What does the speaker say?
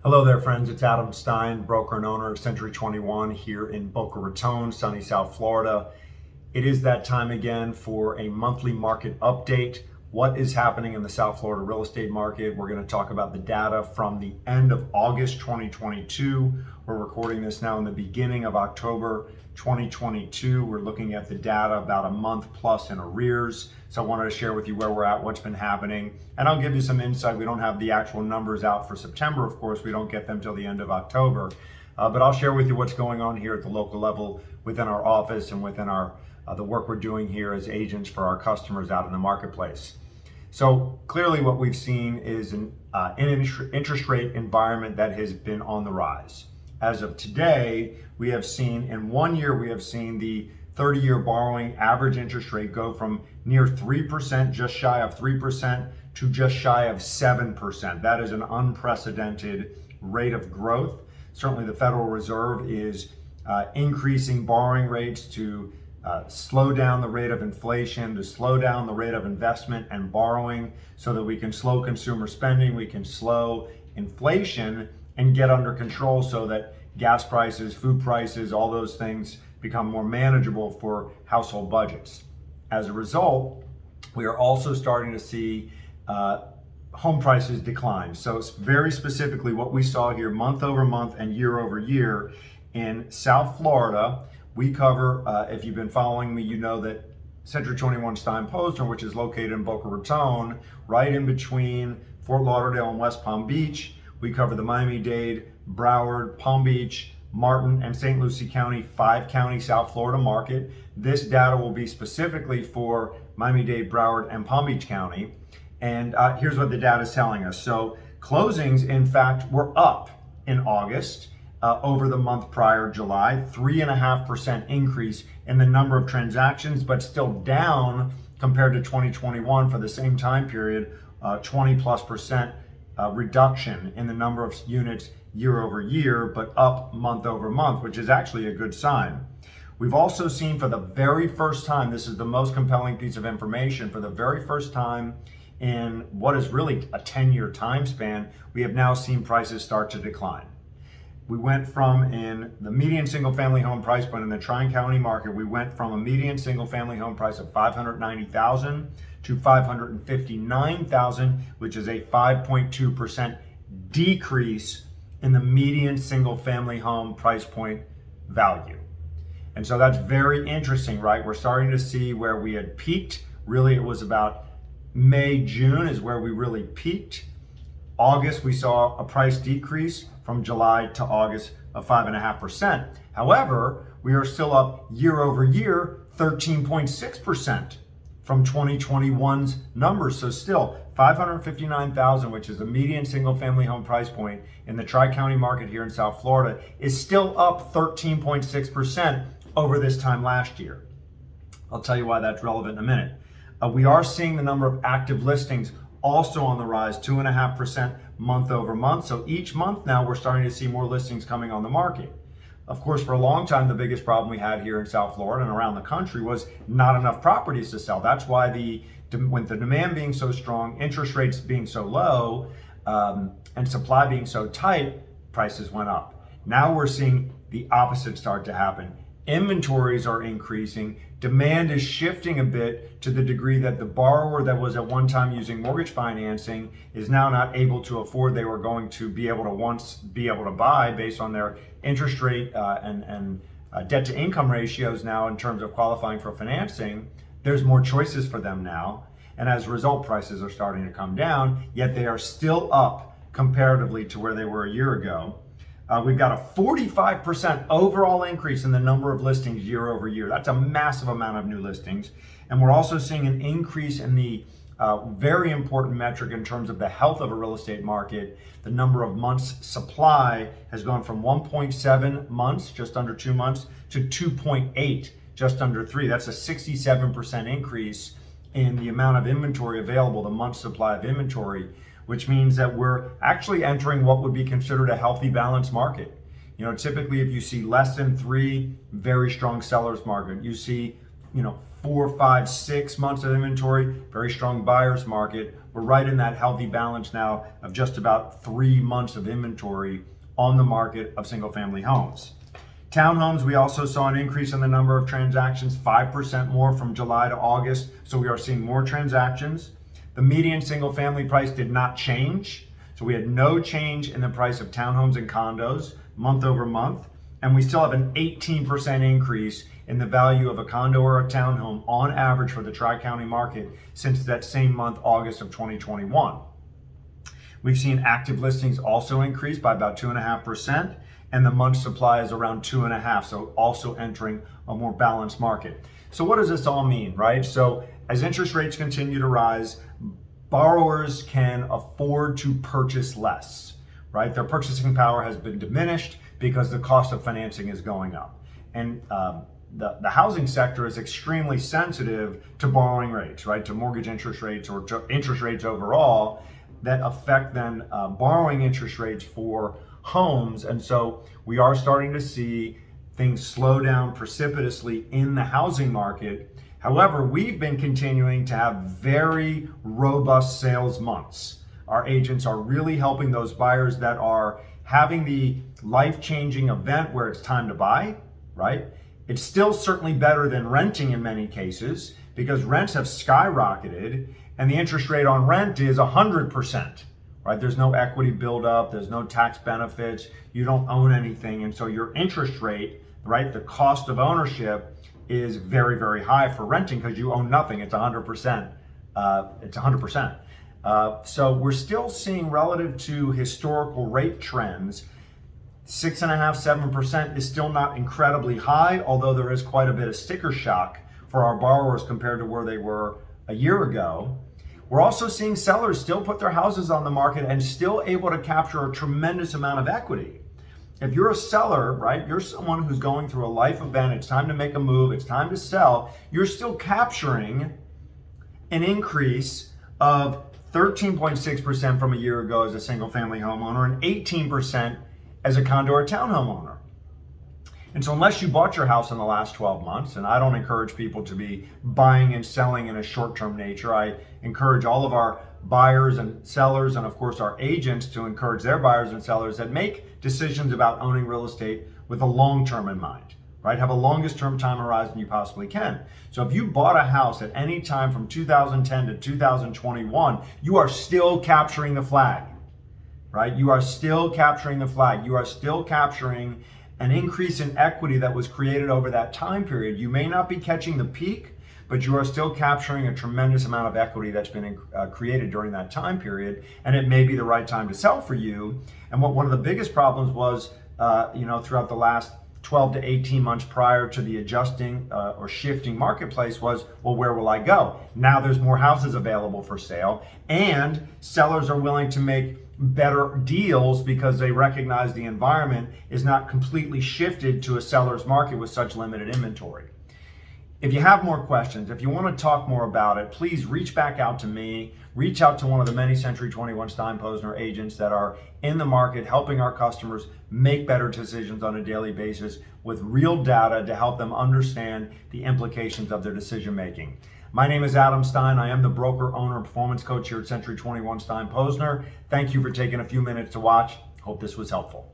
Hello there, friends. It's Adam Stein, broker and owner of Century 21 here in Boca Raton, sunny South Florida. It is that time again for a monthly market update. What is happening in the South Florida real estate market? We're going to talk about the data from the end of August 2022. We're recording this now in the beginning of October 2022. We're looking at the data about a month plus in arrears. So I wanted to share with you where we're at, what's been happening, and I'll give you some insight. We don't have the actual numbers out for September, of course. We don't get them till the end of October. But I'll share with you what's going on here at the local level within our office and within our the work we're doing here as agents for our customers out in the marketplace. So clearly what we've seen is an interest rate environment that has been on the rise. As of today, we have seen in 1 year, we have seen the 30-year borrowing average interest rate go from near 3%, just shy of 3%, to just shy of 7%. That is an unprecedented rate of growth. Certainly the Federal Reserve is increasing borrowing rates to slow down the rate of inflation, to slow down the rate of investment and borrowing so that we can slow consumer spending, we can slow inflation and get under control so that gas prices, food prices, all those things become more manageable for household budgets. As a result, we are also starting to see home prices decline. So very specifically what we saw here month over month and year over year in South Florida. We cover, if you've been following me, you know that Century 21 Stein Posner, which is located in Boca Raton, right in between Fort Lauderdale and West Palm Beach. We cover the Miami-Dade, Broward, Palm Beach, Martin, and St. Lucie County, 5-county South Florida market. This data will be specifically for Miami-Dade, Broward, and Palm Beach County. And here's what the data is telling us. So closings, in fact, were up in August. Over the month prior, July, 3.5% increase in the number of transactions, but still down compared to 2021 for the same time period, 20+% reduction in the number of units year over year, but up month over month, which is actually a good sign. We've also seen for the very first time, this is the most compelling piece of information, for the very first time in what is really a 10-year time span, we have now seen prices start to decline. We went from, in the median single family home price point in the Tri-County market, we went from a median single family home price of $590,000 to $559,000, which is a 5.2% decrease in the median single family home price point value. And so that's very interesting, right? We're starting to see where we had peaked. Really, it was about May, June is where we really peaked. August, we saw a price decrease from July to August of 5.5%. However, we are still up year over year, 13.6% from 2021's numbers. So still 559,000, which is the median single family home price point in the Tri-County market here in South Florida, is still up 13.6% over this time last year. I'll tell you why that's relevant in a minute. We are seeing the number of active listings also on the rise, 2.5% month over month. So each month now we're starting to see more listings coming on the market. Of course, for a long time, the biggest problem we had here in South Florida and around the country was not enough properties to sell. That's why with the demand being so strong, interest rates being so low, and supply being so tight, prices went up. Now we're seeing the opposite start to happen. Inventories are increasing. Demand is shifting a bit to the degree that the borrower that was at one time using mortgage financing is now not able to afford. They were going to be able to once be able to buy based on their interest rate and debt to income ratios now in terms of qualifying for financing. There's more choices for them now. And as a result, prices are starting to come down, yet they are still up comparatively to where they were a year ago. We've got a 45% overall increase in the number of listings year over year. That's a massive amount of new listings. And we're also seeing an increase in the very important metric in terms of the health of a real estate market. The number of months supply has gone from 1.7 months, just under 2 months, to 2.8, just under 3. That's a 67% increase in the amount of inventory available, the month supply of inventory, which means that we're actually entering what would be considered a healthy, balanced market. Typically if you see less than 3, very strong sellers market. You see, 4, 5, 6 months of inventory, very strong buyer's market. We're right in that healthy balance now of just about 3 months of inventory on the market of single family homes. Townhomes, we also saw an increase in the number of transactions, 5% more from July to August. So we are seeing more transactions. The median single family price did not change. So we had no change in the price of townhomes and condos month over month. And we still have an 18% increase in the value of a condo or a townhome on average for the Tri-County market since that same month, August of 2021. We've seen active listings also increase by about 2.5%, and the month supply is around 2.5, so also entering a more balanced market. So what does this all mean, right? So as interest rates continue to rise, borrowers can afford to purchase less, right? Their purchasing power has been diminished because the cost of financing is going up. And the housing sector is extremely sensitive to borrowing rates, right? To mortgage interest rates or to interest rates overall that affect then borrowing interest rates for homes. And so we are starting to see things slow down precipitously in the housing market. However, we've been continuing to have very robust sales months. Our agents are really helping those buyers that are having the life-changing event where it's time to buy, right? It's still certainly better than renting in many cases because rents have skyrocketed and the interest rate on rent is 100%, right? There's no equity buildup, there's no tax benefits, you don't own anything. And so your interest rate, right, the cost of ownership is very, very high for renting because you own nothing. It's 100%. It's 100%. So we're still seeing relative to historical rate trends, 6.5%, 7% is still not incredibly high, although there is quite a bit of sticker shock for our borrowers compared to where they were a year ago. We're also seeing sellers still put their houses on the market and still able to capture a tremendous amount of equity. If you're a seller, right, you're someone who's going through a life event, it's time to make a move, it's time to sell, you're still capturing an increase of 13.6% from a year ago as a single family homeowner and 18% as a condo or townhome owner. And so unless you bought your house in the last 12 months, and I don't encourage people to be buying and selling in a short-term nature, I encourage all of our buyers and sellers and of course our agents to encourage their buyers and sellers that make decisions about owning real estate with a long-term in mind, right? Have a longest term time horizon you possibly can. So if you bought a house at any time from 2010 to 2021, you are still capturing the flag, right? You are still capturing the flag. You are still capturing an increase in equity that was created over that time period. You may not be catching the peak, but you are still capturing a tremendous amount of equity that's been created during that time period, and it may be the right time to sell for you. And one of the biggest problems was, throughout the last 12 to 18 months prior to the adjusting or shifting marketplace was, well, where will I go? Now there's more houses available for sale, and sellers are willing to make better deals because they recognize the environment is not completely shifted to a seller's market with such limited inventory. If you have more questions, if you want to talk more about it, please reach back out to me, reach out to one of the many Century 21 Stein Posner agents that are in the market helping our customers make better decisions on a daily basis with real data to help them understand the implications of their decision making. My name is Adam Stein. I am the broker, owner, and performance coach here at Century 21 Stein Posner. Thank you for taking a few minutes to watch. Hope this was helpful.